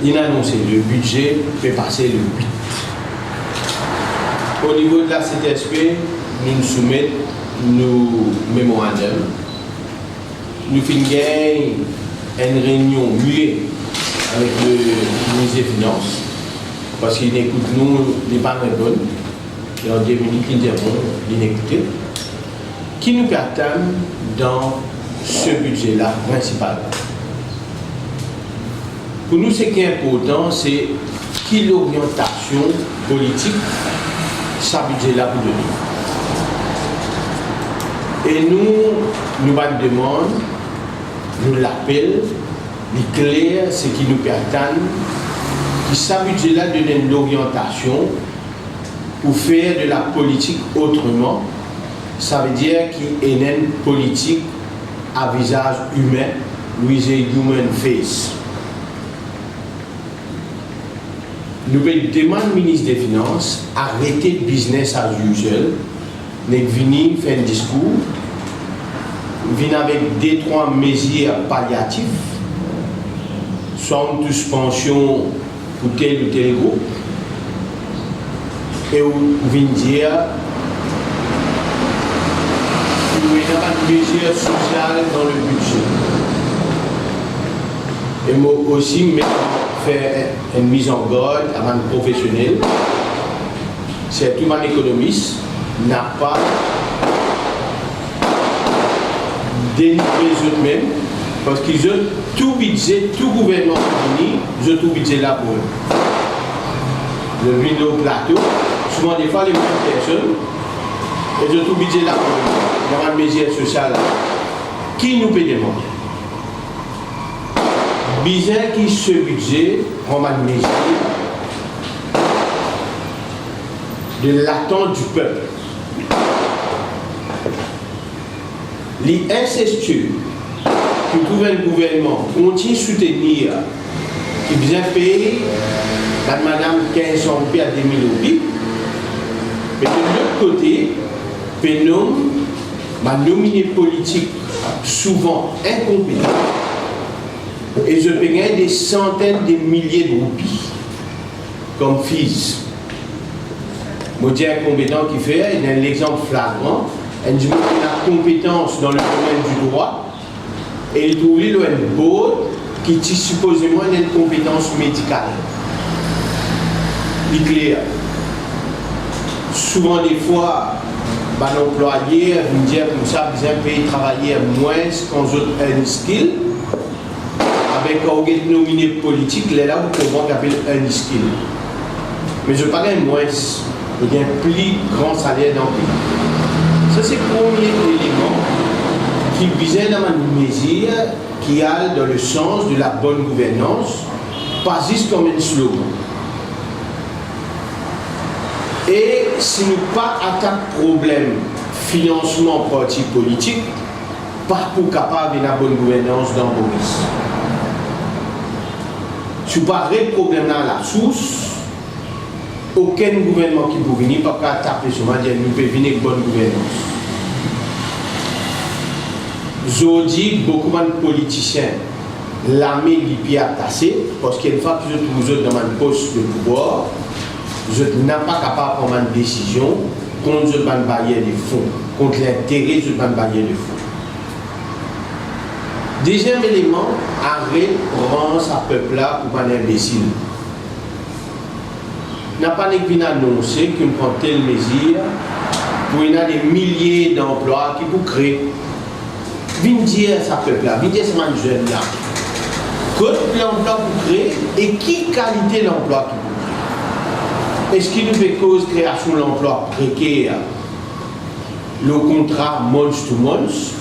il a annoncé le budget peut passer le 8. Au niveau de la CTSP, nous soumettons nos mémorandums. Nous finissons une réunion muette avec le ministre des Finances, parce qu'il écoute nous, il n'est pas très bon. Et en 2 minutes, il interrompt, il écoute. Qui nous perturbe dans ce budget-là principal. Pour nous, ce qui est important, c'est qui l'orientation politique, ce budget-là pour donner. Et nous demandons, nous l'appelons, les clairs, ce qui nous perturbe, qui ce budget-là donne l'orientation pour faire de la politique autrement. Ça veut dire qu'il y a une politique à visage humain, with a human face. Nous demandons au ministre des Finances d'arrêter le business as usual, de venir faire un discours, venir avec 2-3 mesures palliatives, soit une suspension pour tel ou tel groupe, et venir dire qu'il y a une mesure sociale dans le budget. Et moi aussi, faire une mise en garde à un professionnel, c'est tout un économiste n'a pas délivré eux-mêmes parce qu'ils ont tout budget, tout gouvernement fini, ils ont tout budget là pour eux. Le vin au plateau, souvent des fois les mêmes personnes, ils ont tout budget là pour eux. Il y a une mesure sociale là. Qui nous peut demander? Bizarre qui ce budget prend une mesure de l'attente du peuple. Les incestueux qui trouvent un gouvernement continue de soutenir, qui vient payer madame 1500 roupies à 2000 roupies, mais de l'autre côté, pénum, ma nominé politique souvent incompétent. Et je peux gagner des centaines de milliers de roupies comme fils. Je dis un compétent qui fait, il y a un exemple flagrant, il dit qu'il a compétence dans le domaine du droit et il trouve un board qui supposément a une compétence médicale. Il est clair. Souvent des fois, l'employé me dit comme ça, vous avez travailler moins quand vous avez un skill. Avec un nominé politique, là, vous pouvez appeler un skill. Mais je parle moins, il y a un plus grand salaire dans le pays. Ça, c'est le premier élément qui visait dans une mesure qui a dans le sens de la bonne gouvernance, pas juste comme un slogan. Et si nous pas attaquons problème financement parti politique, pas pour capable de la bonne gouvernance dans Boris. Si vous parlez de problème dans la source, aucun gouvernement qui peut venir pas taper sur moi dire nous peut venir avec bonne gouvernance. Je dis beaucoup de politiciens, l'armée est attaché parce qu'une fois que vous êtes dans un poste de pouvoir, vous n'êtes pas capable de prendre une décision contre une barrière de fonds, contre l'intérêt d'une barrière de fonds. Deuxième élément, arrête rend sa peuple-là pour un imbécile. N'a pas annoncé qu'on prend telle mesure pour y a des milliers d'emplois qui pour créer. Viens dire à sa peuple-là, viens dire à ce jeune-là, quel l'emploi pour créer et qui qualité l'emploi qui pour créer. Est-ce qu'il nous fait cause création de l'emploi précaire, le contrat month to month?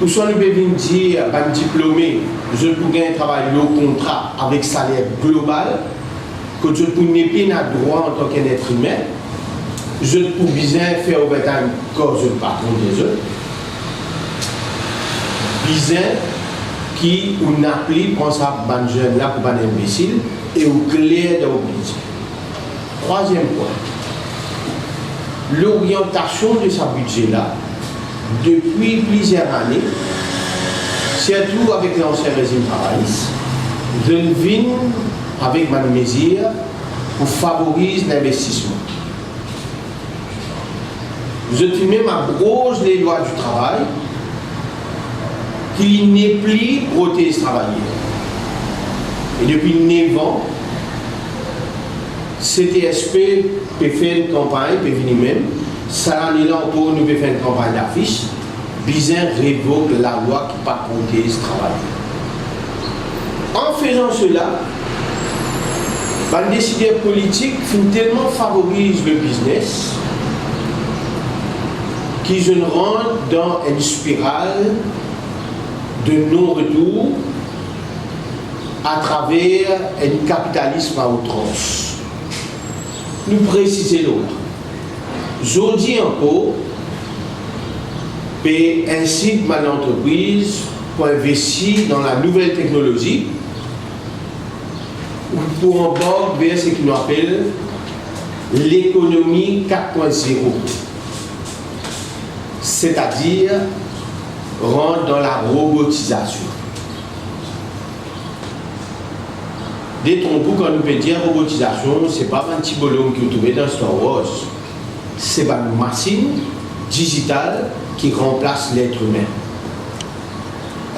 Ou soit nous pouvons dire, un diplômé, je peux gagner un travail au contrat avec salaire global, que je peux pas droit en tant qu'être humain, je peux bien faire overtime quand je ne patron des autres. Bien qui ou n'appli prend ça ban jeune là pour un imbécile et au clair de l'obligé. Troisième point, l'orientation de sa budget là. Depuis plusieurs années, surtout avec l'ancien régime travailliste, je viens avec ma mesure pour favoriser l'investissement. Je suis même à brosse les lois du travail qui n'est plus protège travailleurs. Et depuis 9 ans, CTSP peut faire une campagne, peut venir même. Ça l'année là encore, nous peut faire une campagne d'affiche. Bizarre révoque la loi qui pas protège travailleurs. En faisant cela, les décideurs politiques tellement favorisent le business qu'ils rentrent dans une spirale de non-retour à travers un capitalisme à outrance. Nous précisons l'autre. Aujourd'hui encore, incite ma entreprise pour investir dans la nouvelle technologie ou pour en bord vers ce qu'on appelle l'économie 4.0. C'est-à-dire rentre dans la robotisation. Détrompez quand nous peut dire robotisation, ce n'est pas un petit bonhomme que vous trouvez dans Star Wars. C'est une machine digitale qui remplace l'être humain.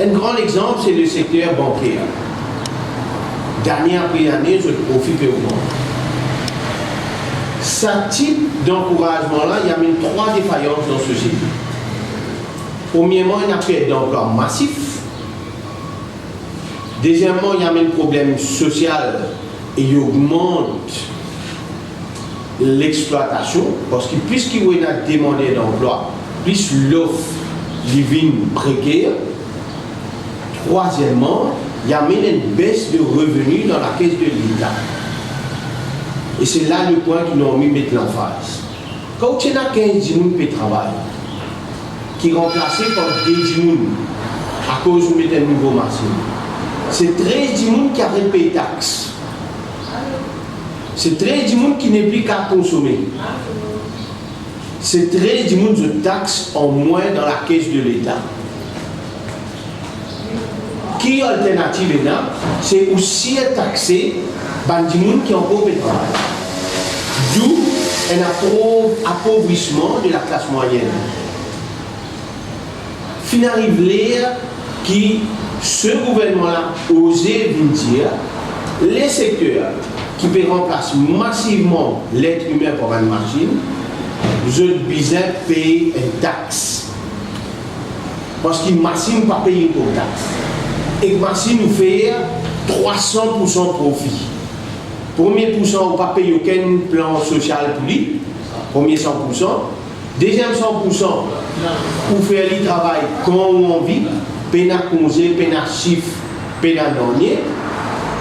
Un grand exemple, c'est le secteur bancaire. D'année après année, je profite au monde. Ce type d'encouragement-là, il y a même 3 défaillances dans ce secteur. Premièrement, il y a une perte d'emploi massif. Deuxièmement, il y a même un problème social et il augmente l'exploitation parce que puisqu'il y a une demande d'emploi, plus l'offre divine précaire. Troisièmement, il y a même une baisse de revenus dans la caisse de l'État. Et c'est là le point qui nous a mis mettre l'emphase. Quand tu as 15 djimoun qui travaillent, qui est remplacé par 2 djimoun à cause de mettre un nouveau machine, c'est 13 djimoun qui arrêtent de payer taxes. C'est 13 djimoun qui n'est plus qu'à consommer. C'est 13 djimoun de taxes en moins dans la caisse de l'État. Qui alternative est là? C'est aussi taxer les djimoun qui ont encore de travail. D'où un appauvrissement de la classe moyenne. Finalement, qui ce gouvernement-là osé dire les secteurs qui peuvent remplacer massivement l'être humain par une machine, je disais payer une taxe. Parce qu'une machine ne peut pas payer pour taxe. Et une machine nous fait 300% profit. Premier pourcent, on ne peut pas payer aucun plan social pour lui. Premier 100%. Deuxième 100%, pour faire le travail quand on vit, pénal congé, pénal chiffre, pénal dernier.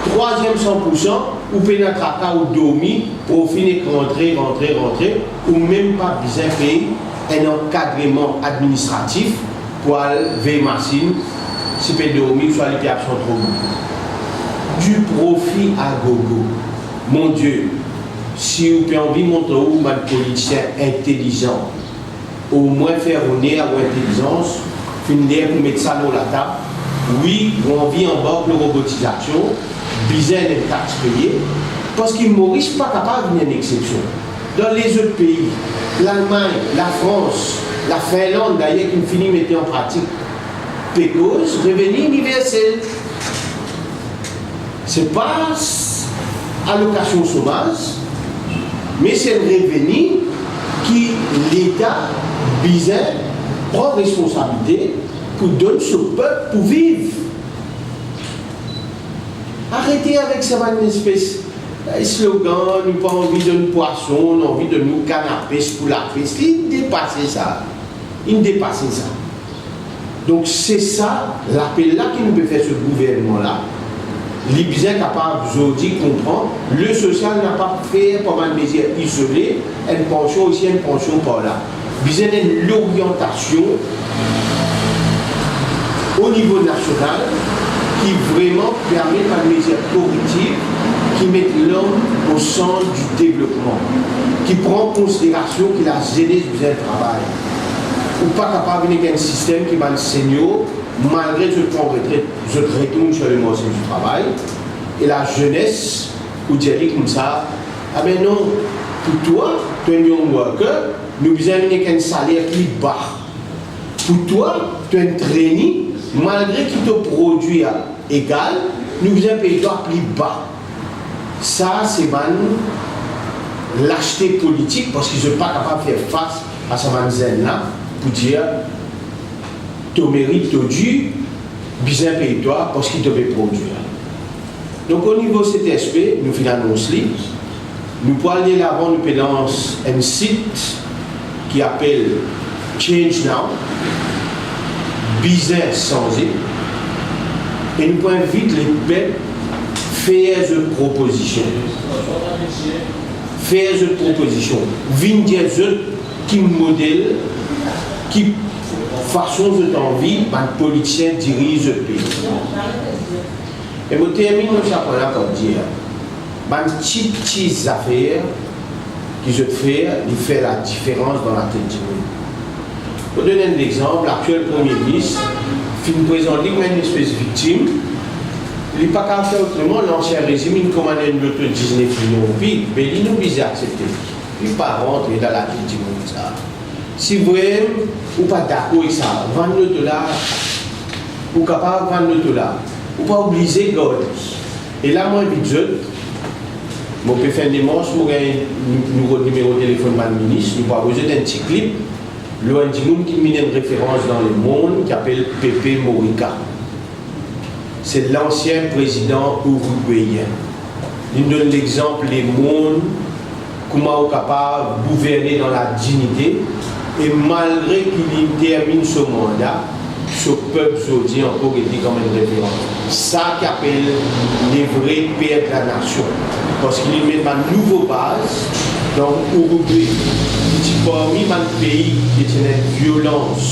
Troisième 100%, ou pénal tracas ou dormi, pour finir rentrer, ou même pas besoin de payer un encadrement administratif pour aller vers machine, si peut dormir, soit les absents trop beaucoup. Du profit à gogo. Mon Dieu, si vous avez envie de montrer où un politicien intelligent, au moins faire honneur à l'intelligence, finir pour mettre ça dans la table. Oui, on vit en bas de la robotisation, bizarre les taxes payées, parce que Maurice n'est pas capable de faire une exception. Dans les autres pays, l'Allemagne, la France, la Finlande, d'ailleurs, qui finit de mettre en pratique, pécose, revenu universel. Ce n'est pas allocation chômage, mais c'est le revenu qui l'État bizarre prend responsabilité pour donner ce peuple pour vivre. Arrêtez avec cette espèce de slogan, nous n'avons pas envie de nous poisson, on a envie de nous canapés pour la fesse. Il dépasse ça. Il dépasse ça. Donc c'est ça l'appel là qui nous peut faire ce gouvernement-là. L'Ibizien est capable aujourd'hui de comprendre, le social n'a pas fait pas mal de mesures isolées, une pension aussi, une pension par là. L'Ibizien a l'orientation au niveau national qui vraiment permet par des mesures correctives qui mettent l'homme au centre du développement, qui prend en considération que la jeunesse besoin de travail. Ou pas capable d'un système qui va enseigner, malgré ce qu'on retraite, je retourne sur le marché du travail, et la jeunesse, pour dire comme ça, ah ben non, pour toi, tu es un young worker, nous besoin un salaire plus bas. Pour toi, tu es un trainee, malgré qu'il te produit égal, nous besoin payer toi plus bas. Ça, c'est l'acheter politique parce qu'ils ne sont pas capables de faire face à ce manzène-là pour dire tu mérites, tu dû, besoin payer toi parce qu'il te fait produire. Donc au niveau CTSP, nous finançons nous pouvons aller là-bas, nous pénance un site qui appelle Change Now, business sans it, et nous pouvons inviter les peuples faire des propositions. Faire des propositions. Venir dire qui modèle, qui façon de envie, un politicien dirige le pays. Et je termine mon chapeau là pour dire, des petites affaires qui je fais, ils font la différence dans la tête du monde. Pour donner un exemple, l'actuel Premier ministre fin présenter comme une espèce de victime. Il n'est pas qu'à faire autrement, l'ancien régime, il commandait une autre 19 millions de pays, mais il nous disait accepter. Il n'est pas rentré dans la tête du monde. Ça. Si vous voyez, ou pas d'accord avec ça, 29 $, ou capable de 29 $, ou pas obligé de garder. Et là, moi, je dis, je peux faire des manches, je vais numéro de téléphone de ministre, je vais besoin d'un petit clip. L'un du monde qui mène une référence dans le monde qui s'appelle Pepe Mujica. C'est l'ancien président uruguayen. Il donne l'exemple des mondes, comment on est capable de gouverner dans la dignité. Et malgré qu'il termine ce mandat, ce peuple aujourd'hui encore été comme une référence. Ça qui appelle les vrais pères de la nation. Parce qu'il met une nouvelle base dans l'Uruguay, qui est parmi les pays qui est une violence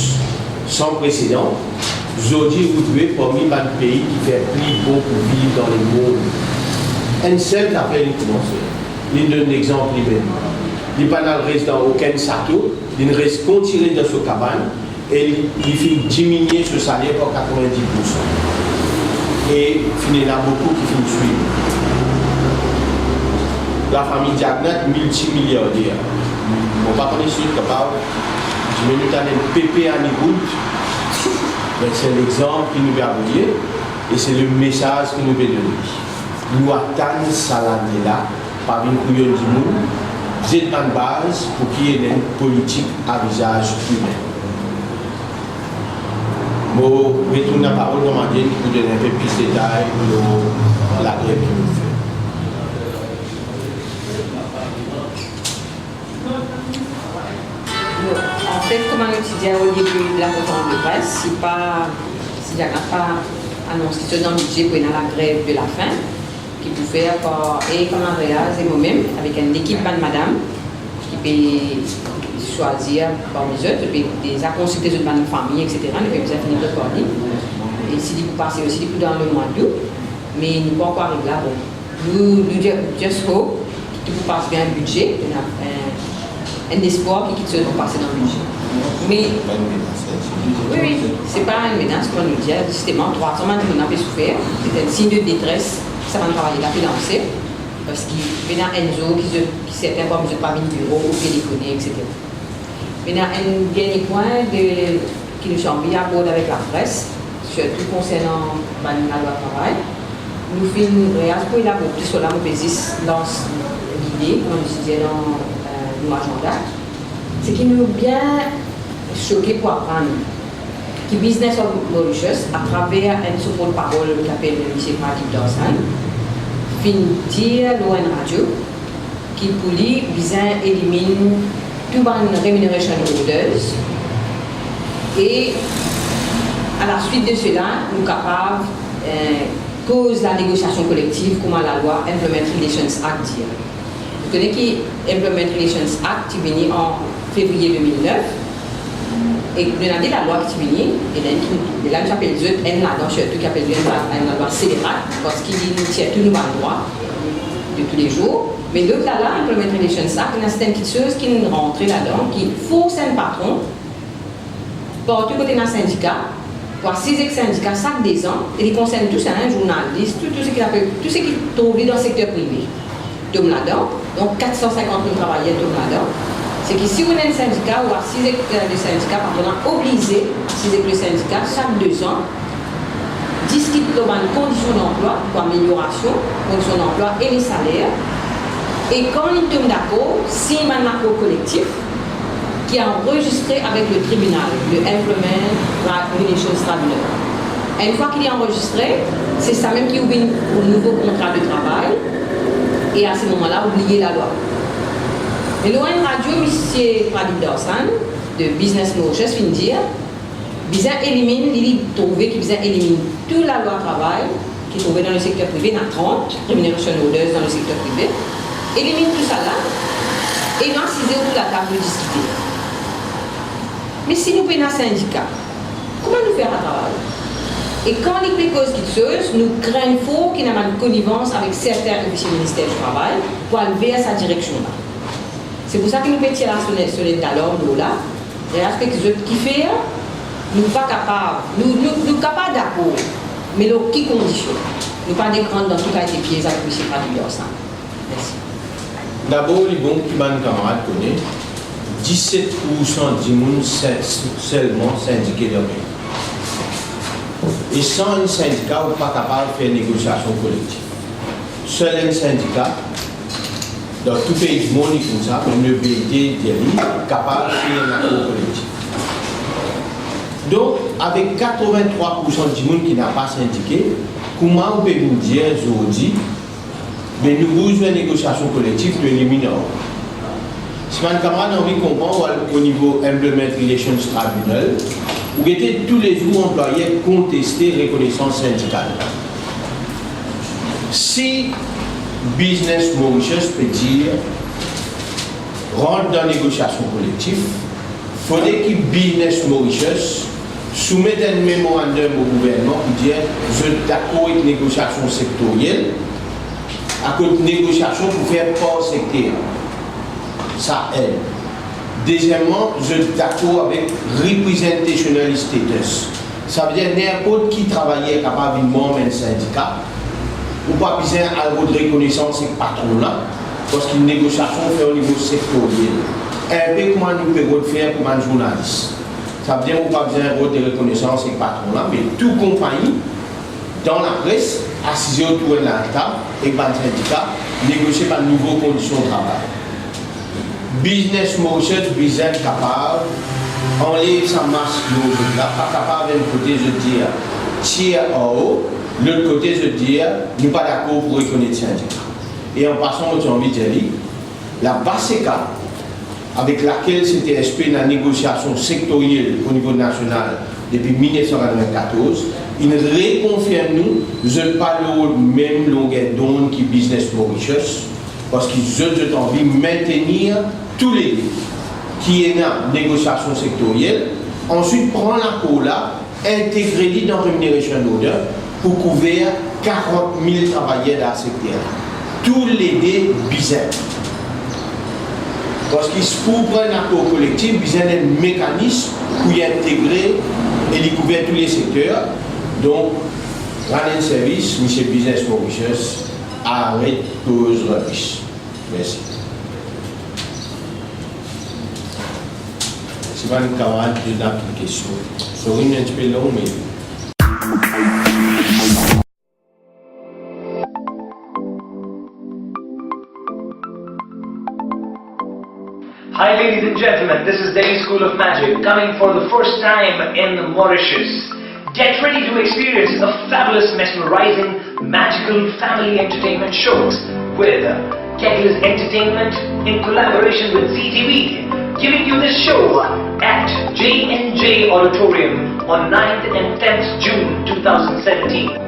sans précédent. Aujourd'hui, Uruguay est parmi les pays qui fait plus bon pour vivre dans le monde. Un seul appelle une commencer. Il donne l'exemple lui-même. Il ne reste dans aucun château, il ne reste qu'un tiré dans sa cabane et il fait diminuer ce salaire par 90%. Et il y en a beaucoup qui finissent suivre. La famille Diagnet, multimilliardaire. On va connaître ce capable. Je vais nous donner un pépé à Nigout. C'est l'exemple qui nous va dire et c'est le message qui nous va donner. Nous attendons ça là par une couillonne du monde. C'est une base pour qu'il y ait une politique à visage humain. Je retourne la parole à Mandine pour donner un peu plus de détails sur la grève qui nous fait. En fait, comme on disait au début de la conférence de presse, si il n'y a pas annoncé dans le budget pour la grève de la faim, qui peut faire et comme Andreas et moi-même, avec une équipe de madame, qui peut choisir parmi eux, qui peut consulter les autres familles, etc. Nous pouvons finir de parler. Et si vous passez aussi dans le mois d'août, mais nous ne pouvons pas arriver là. Nous just hope que vous passez bien un budget, un espoir qui se passer dans le budget. Mais oui, c'est pas une menace qu'on nous dit, justement, 300 man on a fait souffrir, c'est un signe de détresse, ça va travailler la financer, parce qu'il y a Enzo qui certains pas besoin de pas venir au bureau, ou téléphoner, etc. Maintenant, un dernier point qui nous chambre à bord avec la presse, surtout concernant la loi travail. Nous faisons pour élaborer plus sur la mauvaise lance l'idée, comme je disais dans agenda, c'est qui nous bien choqué pour apprendre que Business of Mauritius, à travers un support parole qui s'appelle M. Pratik Dawson, fin dire l'ON Radio, qui pour lui, bien élimine tout les remuneration holders et à la suite de cela, nous sommes capables cause la négociation collective, comment la loi Employment Relations Act dit. Vous connaissez l'Employment Relations Act qui est venu en février 2009 et nous avons dit la loi qui est venue et là nous appelons une là-dedans surtout qui appelle la loi scélérate parce qu'il tient tout nouveau droit de tous les jours mais l'autre là, Employment Relations Act, il y a certaines petites choses qui nous rentrent là-dedans qui forcent un patron pour tout côté d'un syndicat 6 syndicats chaque 2 ans, et ils concernent tous un journaliste, tout ce qui trouve dans le secteur privé. Tout là-dedans, donc 450 000 travailleurs tout là-dedans. C'est que si vous avez un syndicat ou 6 hectares de syndicats, on est obligé, 6 hectares de syndicats, chaque 2 ans, discuter de conditions d'emploi, pour amélioration, conditions d'emploi et les salaires. Et quand ils tombent d'accord, signe un accord collectif qui est enregistré avec le tribunal, le Employment Relations Tribunal. Et une fois qu'il est enregistré, c'est ça même qui ouvre un nouveau contrat de travail. Et à ce moment-là, oubliez la loi. Mais l'ON Radio, M. Pradip Dawson, de Business Mauritius, vient dire qu'il élimine toute la loi travail qui est trouvée dans le secteur privé, dans 30 rémunération orders dans le secteur privé, élimine tout ça là, et nous assisons autour de la table de discuter. Mais si nous prenons un syndicat, comment nous faire un travail? Et quand les causes qui se nous craignons fort qu'il y ait une connivence avec certains officiers du ministère du Travail pour aller vers sa direction-là. C'est pour ça que nous pouvons tirer sur les talons là, et l'aspect qui fait, nous ne sommes pas capables, nous capables d'accord, mais dans quelles conditions? Nous ne sommes pas d'écran dans tout cas été pieds avec M. Pradip Dawson. Merci. D'abord, les bons qui m'ont camarade connaît, 17% du monde seulement syndiqué de pays. Et sans un syndicat, on n'est pas capable de faire une négociation collective. Seul un syndicat, dans tout pays du monde, il comme ça, même le BIT, est capable de faire un accord collectif. Donc, avec 83% du monde qui n'a pas syndiqué, comment on peut nous dire aujourd'hui, mais nous avons besoin de négociation collective de éliminer. Si mon camarade a envie de comprendre au niveau Employment Relations Tribunal, où étaient tous les jours employés contester reconnaissance syndicale. Si Business Mauritius peut dire rentre dans la négociation collective, il faudrait que Business Mauritius soumette un mémorandum au gouvernement pour dire je suis d'accord avec la négociation sectorielle, à cause de négociation pour faire part secteur. Ça aide. Deuxièmement, je suis d'accord avec representational status. Ça veut dire n'importe qui travaillait capable de membre d'un syndicat, ou pas besoin de reconnaissance avec le patron là, parce qu'une négociation fait au niveau sectoriel. Un peu comment nous pouvons faire pour un journaliste. Ça veut dire qu'on n'a pas besoin de reconnaissance avec le patron là, mais toute compagnie, dans la presse, assise autour de la table, avec le syndicat, négocier par de nouvelles conditions de travail. Business Mauritius, business capable, enlève sa masque de là, pas capable d'un côté de dire tiers en haut, l'autre côté de dire nous pas d'accord pour reconnaître le syndicat. Et en passant, j'ai envie de dire, la BASECA, avec laquelle c'était exprimé la négociation sectorielle au niveau national depuis 1994, il réconfirme nous, je ne pas la même longueur d'onde que Business Mauritius, parce qu'ils ont envie de maintenir tous les qui est dans la négociation sectorielle, ensuite prendre l'accord là, intégrer dans la rémunération d'ordre pour couvrir 40 000 travailleurs dans le secteur. Tous les deux bizarres. Parce qu'il pour prendre un accord collectif, il y a un mécanisme pour y intégrer et y couvrir tous les secteurs. Donc, rendre un service, M. Business Mauritius, arrête cause rubbish. Merci. C'est pas une camarade de l'application. C'est un petit peu long, mais. Hi ladies and gentlemen, this is Delhi School of Magic coming for the first time in Mauritius. Get ready to experience a fabulous, mesmerizing, magical family entertainment show with Kettle's Entertainment in collaboration with CTV, giving you this show at J&J Auditorium on 9th and 10th June 2017.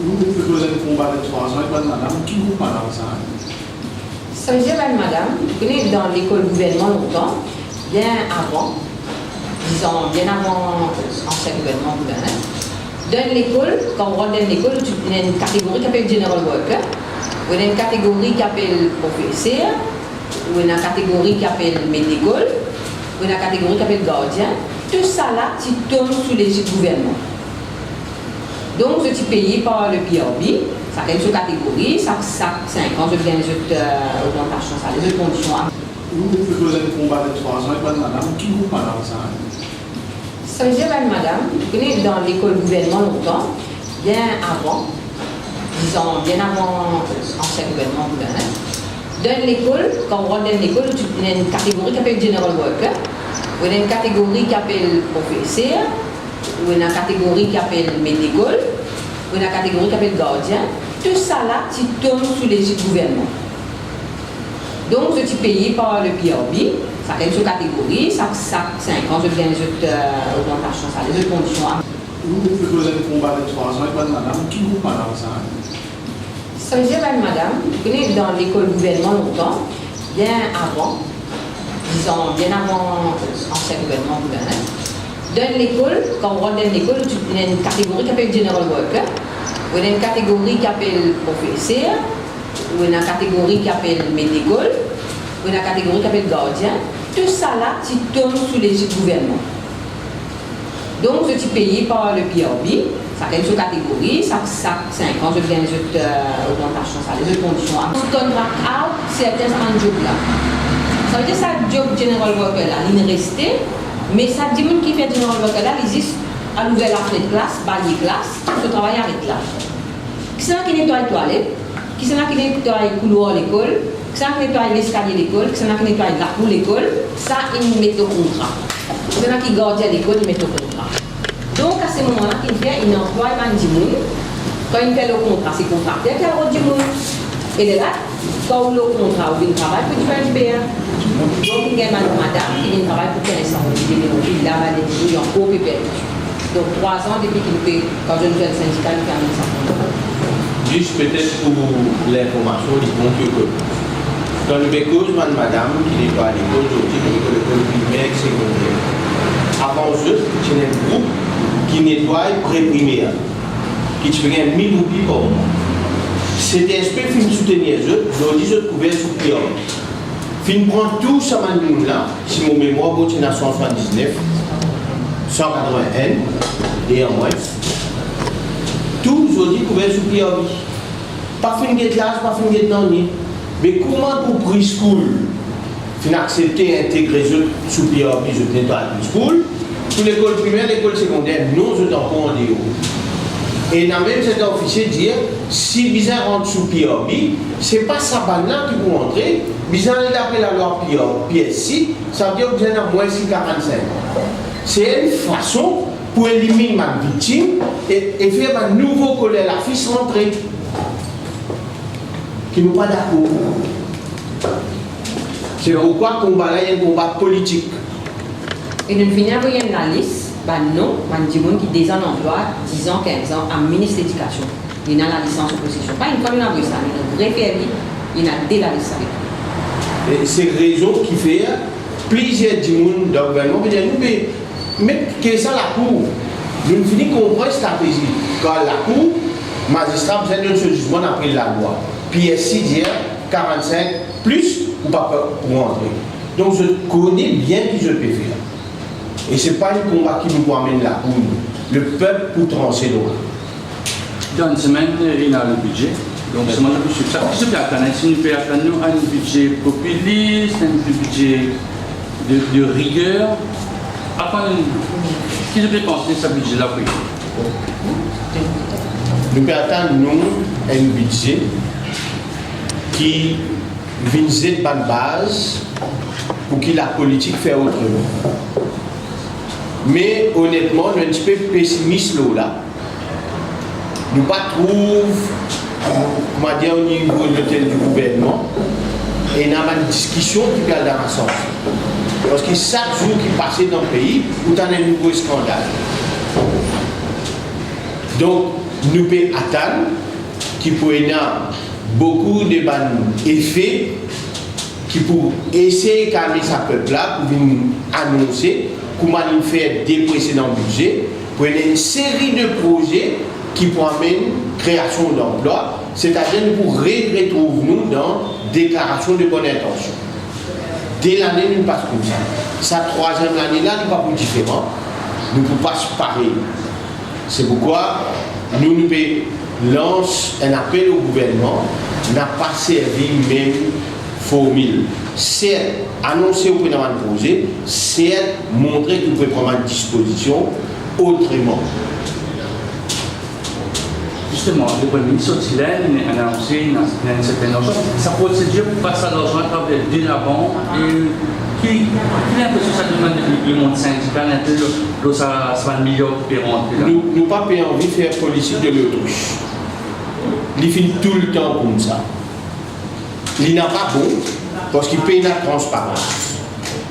Vous proposez un combat de 3 ans, madame, qui vous parle de ça? Ça veut dire, madame, vous connaissez dans l'école gouvernement longtemps, bien avant, disons, bien avant l'ancien gouvernement gouvernement, dans l'école, quand on rentre dans l'école, il y a une catégorie qui s'appelle General Worker, il y a une catégorie qui s'appelle professeur, il y a une catégorie qui s'appelle médicole, il y a une catégorie qui s'appelle gardien. Tout ça là, tu tombes sous l'égide du gouvernement. Donc, je suis payé par le PRB, ça fait une catégorie, ça 5 ans, je viens de augmentation, ça les autres conditions. Vous proposez un combat de 3 ans, madame, qui vous parle de ça? Ça veut dire, madame, vous connaissez dans l'école gouvernement longtemps, bien avant, disons, bien avant l'ancien gouvernement gouvernement, dans l'école, quand on rentre dans l'école, il y a une catégorie qui s'appelle General Worker, il y a une catégorie qui s'appelle professeur, il y a une catégorie qui s'appelle médicole, il y a une catégorie qui s'appelle gardien. Tout ça là, tu tombes sous l'égide du gouvernement. Donc, je suis payé par le PRB, ça fait une catégorie, ça 5 ans, je viens de augmentation, ça les autres conditions. Vous proposez un combat de 3 ans, madame, qui vous parle de ça? Ça veut dire, madame, vous connaissez dans l'école gouvernement longtemps, bien avant, disons, bien avant l'ancien gouvernement gouvernement, dans l'école, quand on rentre dans l'école, il y a une catégorie qui s'appelle General Worker, il y a une catégorie qui s'appelle professeur, il y a une catégorie qui s'appelle médicole, il y a une catégorie qui s'appelle gardien. Tout ça là, tu tombes sous l'égide du gouvernement. Donc, je suis payé par le PRB, ça fait une catégorie, ça 5 ans, je viens de augmentation, ça les autres conditions. Contract out, certains en job là. Ça veut dire que ça job General Worker là, il est resté, mais ça dit que qui fait General Worker là, il existe à l'ouvert la fenêtre classe, balayer classe, ce travail arrête là. Qui c'est qui nettoie les toilettes, qui c'est qui nettoie le couloir de l'école, qui c'est qui nettoie l'escalier de l'école, qui c'est qui nettoie la cour de l'école, ça il met au contrat. Qui c'est qui garde l'école, il met au contrat. Donc à ce moment-là, il fait une emploi de 10 000. Quand il fait le contrat, c'est contracté qui a 10 000. Et là, quand le contrat ou le travail, il faut faire du BA. Donc il y a madame qui vient travailler pour 15 ans. Il a mal dit, il a encore perdu. Donc 3 ans depuis qu'il fait, quand je nous fais le syndicat, il fait 1500. Juste peut-être pour l'information, il compte que dans le cause, madame, qui n'est pas à l'école, l'école primaire et secondaire. Avant eux, il y a un groupe qui nettoie pré-primaire, qui te fait 1000 roupies par mois. C'était un peu fin soutenir eux, aujourd'hui je trouvais sous prière. Fin prend tout ça là, si mon mémoire est en 179, 181 et en moins. Tout aujourd'hui couvert sous prière. Pas fin de classe, pas fin de dernier. Mais comment pour preschool, fin accepter intégrer sous prière, je nettoie preschool? Pour l'école primaire, l'école secondaire, nous, je t'en prends en déo. Et dans même cet officier dire, si bizarre rentre sous PRB, c'est pas ça là qui vous entrer, bizarre d'après la loi PSC, ça veut dire que vous êtes à moins 645. C'est une façon pour éliminer ma victime et faire un nouveau collègue, la fille rentrer. Qui nous pas d'accord. C'est pourquoi combat là, il y a un combat politique. Et nous finissons avec une liste, non, il y a des gens qui ont déjà un emploi, 10 ans, 15 ans, en ministre de l'Éducation. Il y a la licence opposition. Pas une fois, il y a ça, il y a un référé, il y a dès la liste avec. C'est raison qui fait plusieurs gens dans le gouvernement, mais qu'est-ce que ça la Cour? Nous finissons comprendre la stratégie. Quand la Cour, magistrat, vous avez un jugement après la loi. PSC dit 45 plus ou pas pour entrer. Donc je connais bien qui je peux faire. Et ce n'est pas un combat qui nous amène la Cour. Le peuple pour trancher l'eau. Dans une semaine, il y a le budget. Donc, c'est moi qui suis ça. Si nous avons un budget populiste, un budget de rigueur, après, qui devrait penser ce budget-là? Nous attendons un budget qui vise de bonne base pour que la politique fasse autrement. Mais honnêtement, nous sommes un petit peu pessimistes là. Nous ne trouvons pas, comment dire, au niveau de l'hôtel du gouvernement, et nous avons une discussion qui va dans un sens. Parce que chaque jour qui passe dans le pays, vous avez un nouveau scandale. Donc, nous pouvons attendre qui pourrait avoir beaucoup de effets qui pour essayer de calmer ce peuple-là, pour nous annoncer comment il fait des précédents budgets, pour une série de projets qui pour amener création d'emplois, c'est-à-dire pour retrouver nous dans déclaration de bonne intention. Dès l'année, nous passons comme ça. Sa troisième année-là n'est pas plus différent. Nous ne pouvons pas se parer. C'est pourquoi nous lançons un appel au gouvernement, n'a pas servi même formule. C'est annoncer au président de projet, c'est montrer que vous pouvez prendre une disposition autrement. Justement, le Premier ministre Sotilène a annoncé une certaine argent. Sa procédure pour passer à l'argent à travers de l'avant et qui a l'impression que ça demande depuis le monde syndical un peu là ça va un million de rentrer là. Nous pas envie de faire politique de l'autruche. Il finit tout le temps comme ça. Il n'a pas bon parce qu'il paye la transparence.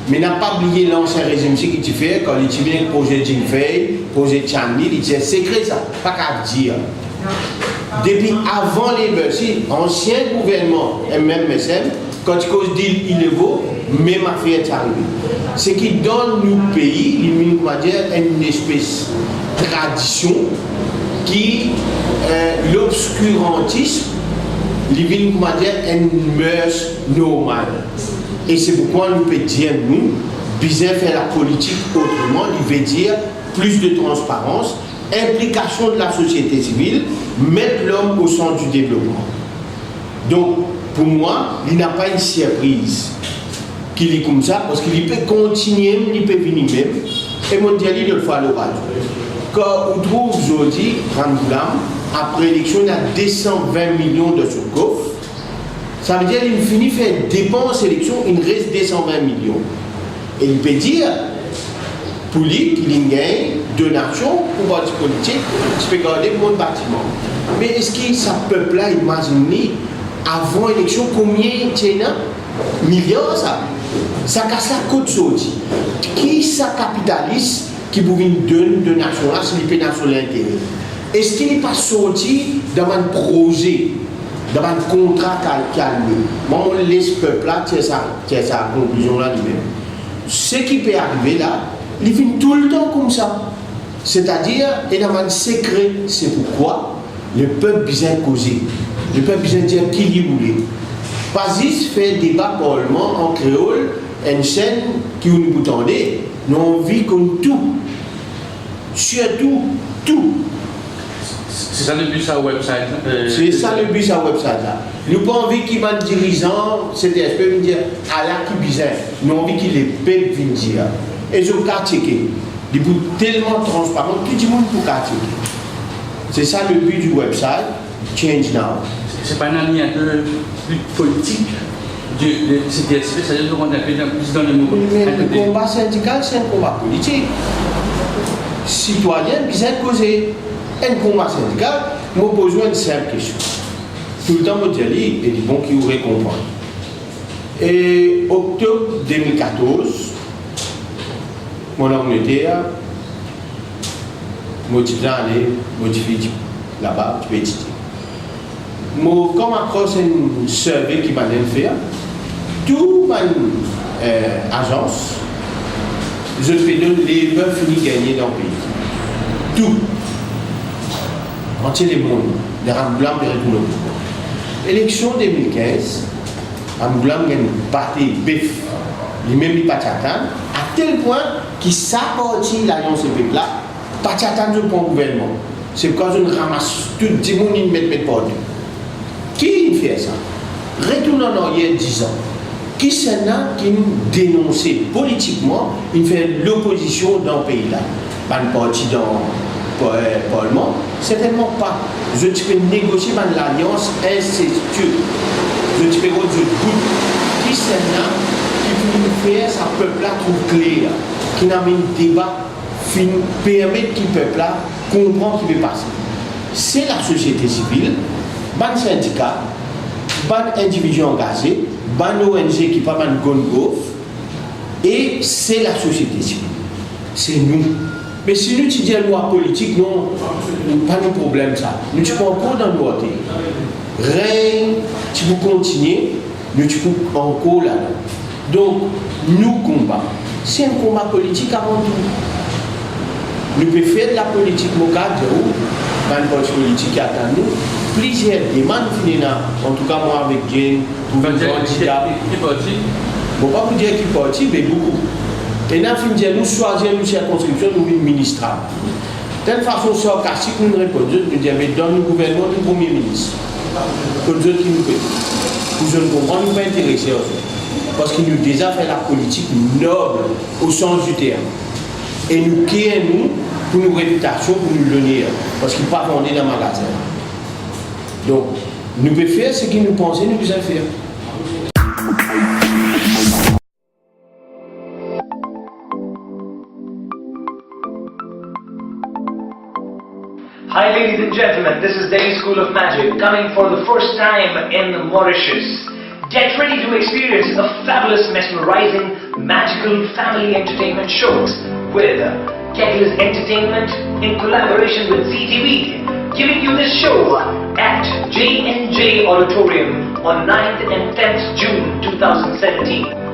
Mais n'a pas oublié l'ancien régime qui tu fais quand il vient le projet Jingfei, projet Chanli, il dit c'est secret ça, pas qu'à dire. Depuis avant les Bercy, ancien gouvernement, même MSM, quand il dit il est beau, même affaire est arrivée. Ce qui donne nous pays, il va dire une espèce de tradition qui l'obscurantisme, il va dire une mœurs normale. Et c'est pourquoi nous pouvons dire nous, bien faire la politique autrement, il veut dire plus de transparence, implication de la société civile, mettre l'homme au centre du développement. Donc, pour moi, il n'a pas une surprise qu'il est comme ça, parce qu'il peut continuer, il peut venir même, et mon dialogue de le faire à l'oral. Quand on trouve aujourd'hui, Ramboulam, après l'élection, il a 220 millions de son coffre, ça veut dire qu'il finit faire dépenses élection, il reste 220 millions. Et il peut dire, pour lui, qu'il gagne donation pour parti politique, tu peux garder mon bâtiment. Mais est-ce que ce peuple-là, imagine, avant l'élection, combien il y a millions ça? Ça casse la côte sortie. Qui ça capitaliste qui vous donne une donation là, c'est l'IP national intérêt? Est-ce qu'il n'est pas sorti dans un projet, dans un contrat calmé? Moi, on laisse le peuple là, tiens sa conclusion là lui-même. Ce qui peut arriver là, il vient tout le temps comme ça. C'est-à-dire, il y a un secret. C'est pourquoi le peuple vient causer. Le peuple vient dire qui il voulait. Pas juste faire débat parlement en créole, une chaîne qui nous attendait. Nous avons envie comme tout. Surtout, tout. C'est ça le but sur la website. C'est ça le but sur la website là. Nous n'avons pas envie qu'il y ait un dirigeant, CTSP, vienne dire à la qui bizarre. Nous avons envie qu'il les peuple vienne dire. Et je vais checker. Des bouts tellement transparents, tout le monde peut checker. C'est ça le but du website, Change Now. C'est pas un ami un peu plus politique du CTSP, c'est-à-dire qu'on a fait plus dans le mouvement. Mais le combat syndical, c'est un combat politique. Citoyen, bien causer. Un combat syndical, moi pose une simple question. Tout le temps, je dis, et bon qui aurait comprendre. Et octobre 2014, mon Angleterre, je suis allé modifier là-bas, je vais étudier. Comme après, c'est une survey qui m'a fait, toute ma agence, je fais de les peuvent finir gagner dans le pays. Tout. Entier les mondes, les Ramboulam, les Retournements. Élection 2015, Ramboulam a battu BIF, lui-même il pas à tel point qu'il s'apporte l'alliance EPIC là, pas attendre le gouvernement. C'est parce qu'on ramasse tout le monde qui met pas de. Qui fait ça? Retournons en arrière 10 ans. Qui c'est là qui nous dénonce politiquement, il fait l'opposition dans le pays là? Pas une partie dans le Parlement, certainement pas. Je peux négocier dans l'alliance incestueuse. Je peux dire qui c'est là qui peut faire ça peuple là trop clair, qui n'a mis un débat, permet que le peuple là comprend ce qui va passer. C'est la société civile, ban syndicat, ban individu engagé, ban ONG qui parle de Gongo, et c'est la société civile. C'est nous. Mais si nous étudions la loi politique, non, pas de problème ça. Nous tu peux encore dans le côté. Rien, tu peux continuer, nous tu peux encore là. Donc, nous combat. C'est un combat politique avant tout. Nous pouvons faire de la politique locale, dans le parti politique qui attend nous. Plusieurs demandes, en tout cas moi avec Jane, pour un candidat. Qui parti? Bon, pas vous dire qui parti, mais beaucoup. Et nous choisissons une circonscription nous ministrale. De telle façon, sarcastique, nous répondons, nous disons, mais dans le gouvernement du Premier ministre, que nous qui nous payent. Nous ne comprenons pas intéresser parce qu'il nous a déjà fait la politique noble au sens du terme. Et nous créons pour nos réputations, pour nous donner, parce qu'il ne pas vendre dans le magasin. Donc, nous pouvons faire ce que nous pensons, nous pouvons faire. Hi ladies and gentlemen, this is Delhi School of Magic coming for the first time in Mauritius. Get ready to experience a fabulous, mesmerizing, magical family entertainment shows with Kettle's Entertainment in collaboration with CTV, giving you this show at J&J Auditorium on 9th and 10th June 2017.